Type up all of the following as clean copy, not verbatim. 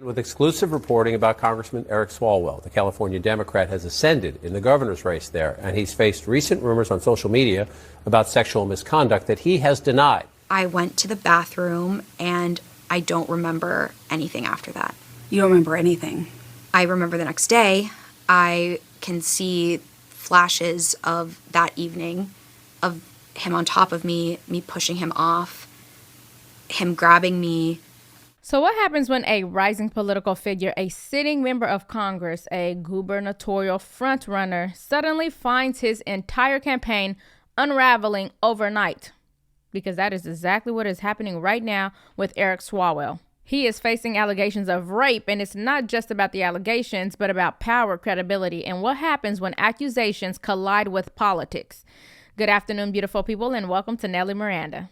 With exclusive reporting about Congressman Eric Swalwell, the California Democrat has ascended in the governor's race there, and he's faced recent rumors on social media about sexual misconduct that he has denied. I went to the bathroom, and I don't remember anything after that. You don't remember anything? I remember the next day. I can see flashes of that evening, of him on top of me pushing him off, him grabbing me. So what happens when a rising political figure, a sitting member of Congress, a gubernatorial frontrunner, suddenly finds his entire campaign unraveling overnight? Because that is exactly what is happening right now with Eric Swalwell. He is facing allegations of rape, and it's not just about the allegations, but about power, credibility, and what happens when accusations collide with politics. Good afternoon, beautiful people, and welcome to Nelly Miranda.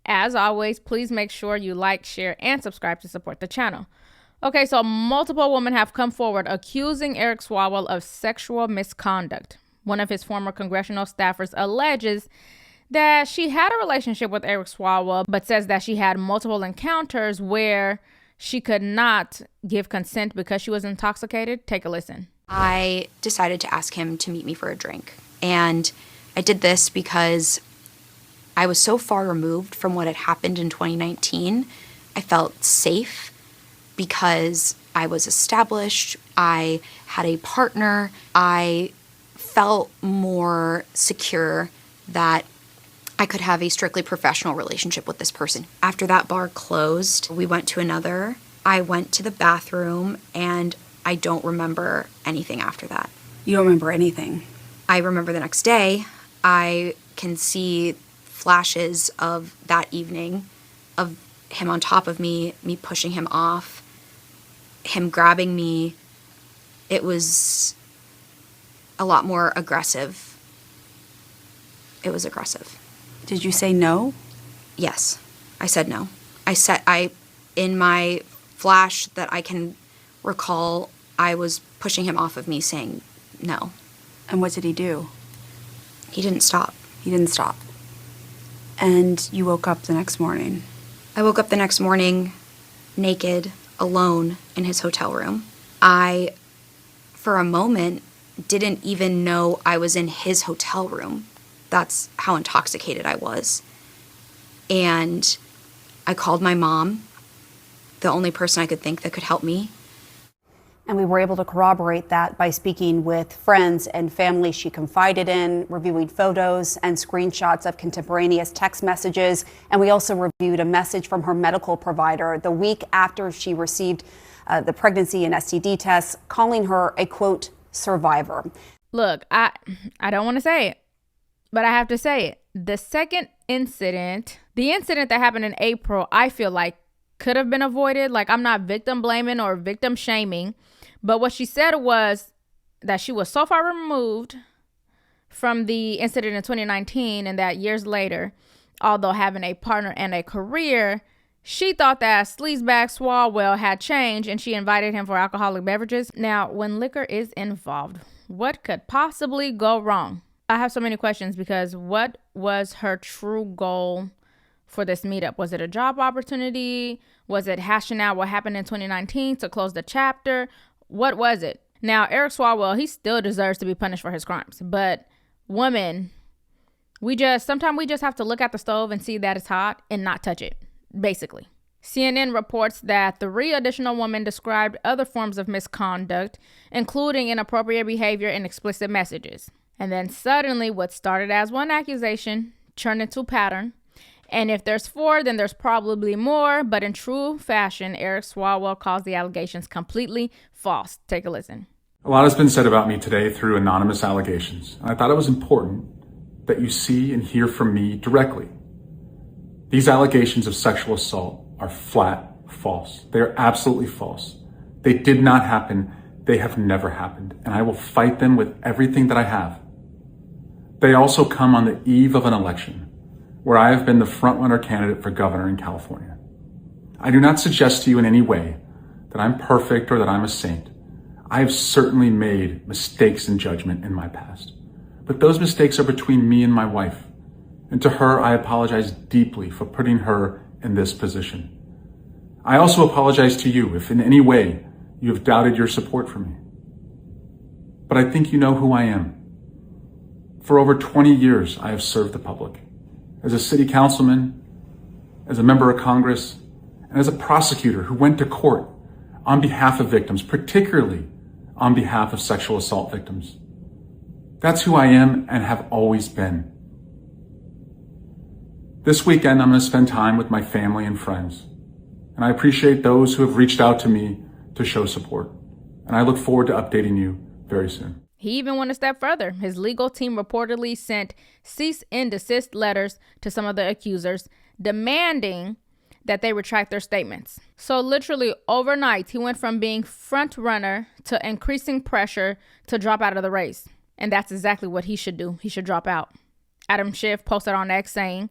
As always, please make sure you like, share, and subscribe to support the channel. Okay, so multiple women have come forward accusing Eric Swalwell of sexual misconduct. One of his former congressional staffers alleges that she had a relationship with Eric Swalwell, but says that she had multiple encounters where she could not give consent because she was intoxicated. Take a listen. I decided to ask him to meet me for a drink. And I did this because I was so far removed from what had happened in 2019. I felt safe because I was established. I had a partner. I felt more secure that I could have a strictly professional relationship with this person. After that bar closed, we went to another. I went to the bathroom, and I don't remember anything after that. You don't remember anything? I remember the next day. I can see flashes of that evening, of him on top of me pushing him off, him grabbing me. It was a lot more aggressive. It was aggressive. Did you say no? Yes, I said no. In my flash that I can recall, I was pushing him off of me saying no. And what did he do? He didn't stop. He didn't stop. And you woke up the next morning? I woke up the next morning naked, alone in his hotel room. I, for a moment, didn't even know I was in his hotel room. That's how intoxicated I was. And I called my mom, the only person I could think that could help me. And we were able to corroborate that by speaking with friends and family she confided in, reviewing photos and screenshots of contemporaneous text messages. And we also reviewed a message from her medical provider the week after she received the pregnancy and STD tests, calling her a, quote, survivor. Look, I don't want to say it, but I have to say it. The second incident, the incident that happened in April, I feel like could have been avoided. Like, I'm not victim blaming or victim shaming. But what she said was that she was so far removed from the incident in 2019 and that years later, although having a partner and a career, she thought that sleazebag Swalwell had changed and she invited him for alcoholic beverages. Now, when liquor is involved, what could possibly go wrong? I have so many questions because what was her true goal for this meetup? Was it a job opportunity? Was it hashing out what happened in 2019 to close the chapter? What was it? Now, Eric Swalwell, he still deserves to be punished for his crimes. But women, sometimes we just have to look at the stove and see that it's hot and not touch it, basically. CNN reports that 3 additional women described other forms of misconduct, including inappropriate behavior and explicit messages. And then suddenly what started as one accusation turned into a pattern. And if there's 4, then there's probably more. But in true fashion, Eric Swalwell calls the allegations completely false. Take a listen. A lot has been said about me today through anonymous allegations. And I thought it was important that you see and hear from me directly. These allegations of sexual assault are flat false. They are absolutely false. They did not happen. They have never happened. And I will fight them with everything that I have. They also come on the eve of an election where I have been the frontrunner candidate for governor in California. I do not suggest to you in any way that I'm perfect or that I'm a saint. I have certainly made mistakes in judgment in my past. but those mistakes are between me and my wife. And to her, I apologize deeply for putting her in this position. I also apologize to you if in any way you have doubted your support for me. But I think you know who I am. For over 20 years, I have served the public. As a city councilman, as a member of Congress, and as a prosecutor who went to court on behalf of victims, particularly on behalf of sexual assault victims. That's who I am and have always been. This weekend, I'm going to spend time with my family and friends. And I appreciate those who have reached out to me to show support. And I look forward to updating you very soon. He even went a step further. His legal team reportedly sent cease and desist letters to some of the accusers, demanding that they retract their statements. So literally overnight, he went from being front runner to increasing pressure to drop out of the race. And that's exactly what he should do. He should drop out. Adam Schiff posted on X saying,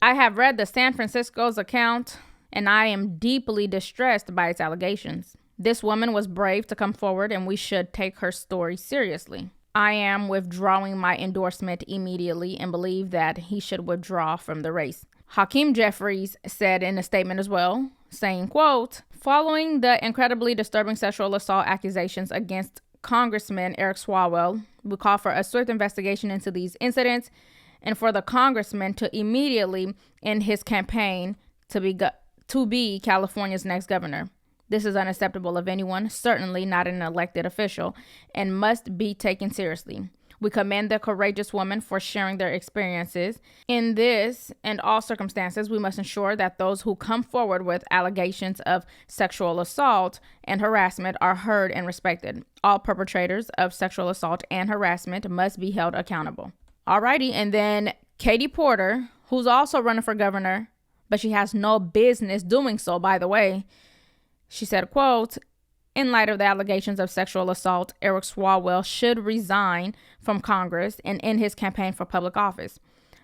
"I have read the San Francisco's account, and I am deeply distressed by its allegations. This woman was brave to come forward, and we should take her story seriously. I am withdrawing my endorsement immediately and believe that he should withdraw from the race." Hakeem Jeffries said in a statement as well, saying, quote, "Following the incredibly disturbing sexual assault accusations against Congressman Eric Swalwell, we call for a swift investigation into these incidents and for the congressman to immediately end his campaign to be California's next governor. This is unacceptable of anyone, certainly not an elected official, and must be taken seriously. We commend the courageous woman for sharing their experiences. In this and all circumstances, we must ensure that those who come forward with allegations of sexual assault and harassment are heard and respected. All perpetrators of sexual assault and harassment must be held accountable." Alrighty, and then Katie Porter, who's also running for governor, but she has no business doing so, by the way. She said, quote, "In light of the allegations of sexual assault, Eric Swalwell should resign from Congress and end his campaign for public office.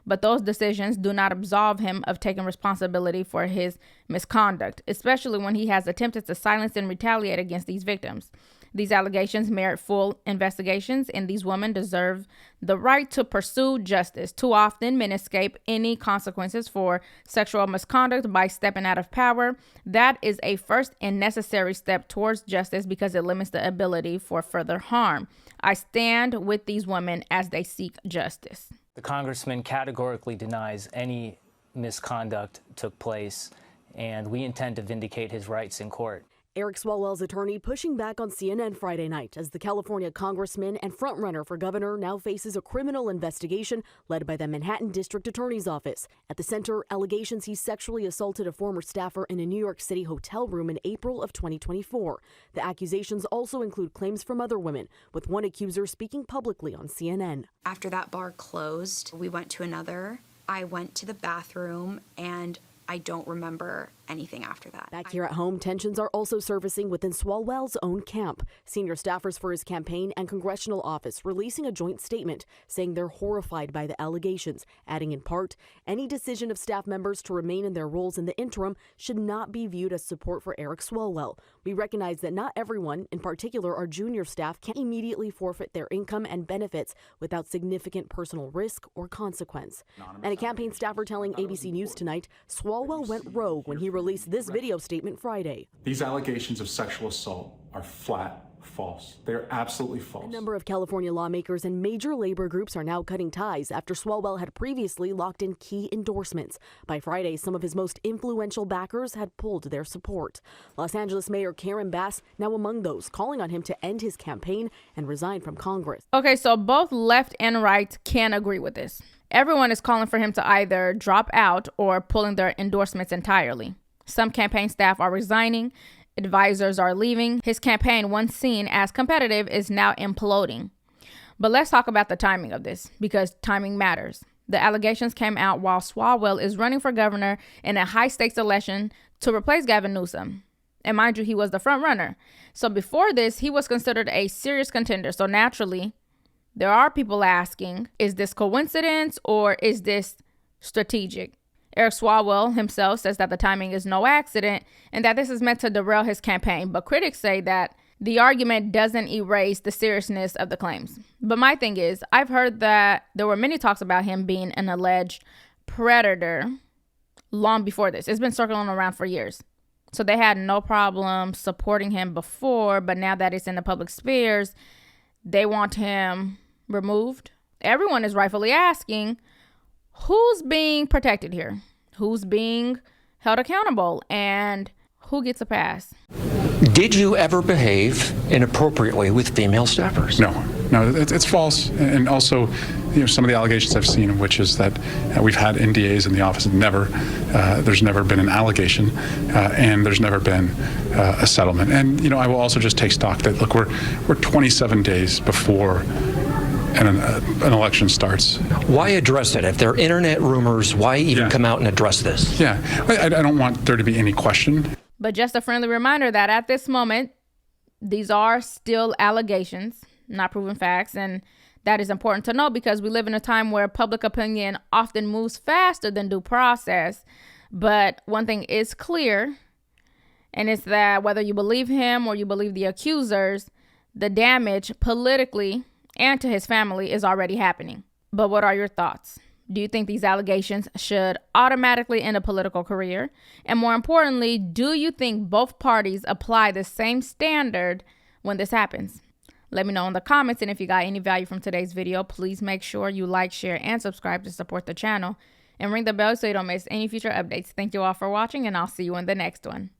But those decisions do not absolve him of taking responsibility for his misconduct, especially when he has attempted to silence and retaliate against these victims. These allegations merit full investigations, and these women deserve the right to pursue justice. Too often, men escape any consequences for sexual misconduct by stepping out of power. That is a first and necessary step towards justice because it limits the ability for further harm. I stand with these women as they seek justice." The congressman categorically denies any misconduct took place, and we intend to vindicate his rights in court. Eric Swalwell's attorney pushing back on CNN Friday night as the California congressman and frontrunner for governor now faces a criminal investigation led by the Manhattan District Attorney's Office. At the center, allegations he sexually assaulted a former staffer in a New York City hotel room in April of 2024. The accusations also include claims from other women, with one accuser speaking publicly on CNN. After that bar closed, we went to another. I went to the bathroom and I don't remember anything after that. Back here at home, tensions are also surfacing within Swalwell's own camp. Senior staffers for his campaign and congressional office releasing a joint statement saying they're horrified by the allegations, adding in part, any decision of staff members to remain in their roles in the interim should not be viewed as support for Eric Swalwell. We recognize that not everyone, in particular our junior staff, can immediately forfeit their income and benefits without significant personal risk or consequence. And a campaign staffer telling ABC News tonight, Swalwell went rogue when he released this video statement Friday. These allegations of sexual assault are flat false. They are absolutely false. A number of California lawmakers and major labor groups are now cutting ties after Swalwell had previously locked in key endorsements. By Friday, some of his most influential backers had pulled their support. Los Angeles Mayor Karen Bass now among those calling on him to end his campaign and resign from Congress. Okay, so both left and right can agree with this. Everyone is calling for him to either drop out or pulling their endorsements entirely. Some campaign staff are resigning. Advisors are leaving. His campaign, once seen as competitive, is now imploding. But let's talk about the timing of this, because timing matters. The allegations came out while Swalwell is running for governor in a high-stakes election to replace Gavin Newsom. And mind you, he was the front runner. So before this, he was considered a serious contender. So naturally, there are people asking, is this coincidence or is this strategic? Eric Swalwell himself says that the timing is no accident and that this is meant to derail his campaign. But critics say that the argument doesn't erase the seriousness of the claims. But my thing is, I've heard that there were many talks about him being an alleged predator long before this. It's been circling around for years. So they had no problem supporting him before, but now that it's in the public spheres, they want him removed. Everyone is rightfully asking, who's being protected here? Who's being held accountable? And who gets a pass? Did you ever behave inappropriately with female staffers? No, it's false. And also, some of the allegations I've seen, which is that we've had NDAs in the office, and there's never been an allegation, and there's never been a settlement. And I will also just take stock that, look, we're 27 days before an election starts. Why address it? If there are internet rumors, why even come out and address this? Yeah, I don't want there to be any question. But just a friendly reminder that at this moment, these are still allegations, not proven facts. And that is important to know because we live in a time where public opinion often moves faster than due process. But one thing is clear, and it's that whether you believe him or you believe the accusers, the damage politically and to his family is already happening. But what are your thoughts? Do you think these allegations should automatically end a political career? And more importantly, do you think both parties apply the same standard when this happens? Let me know in the comments. And if you got any value from today's video, please make sure you like, share, and subscribe to support the channel. And ring the bell so you don't miss any future updates. Thank you all for watching, and I'll see you in the next one.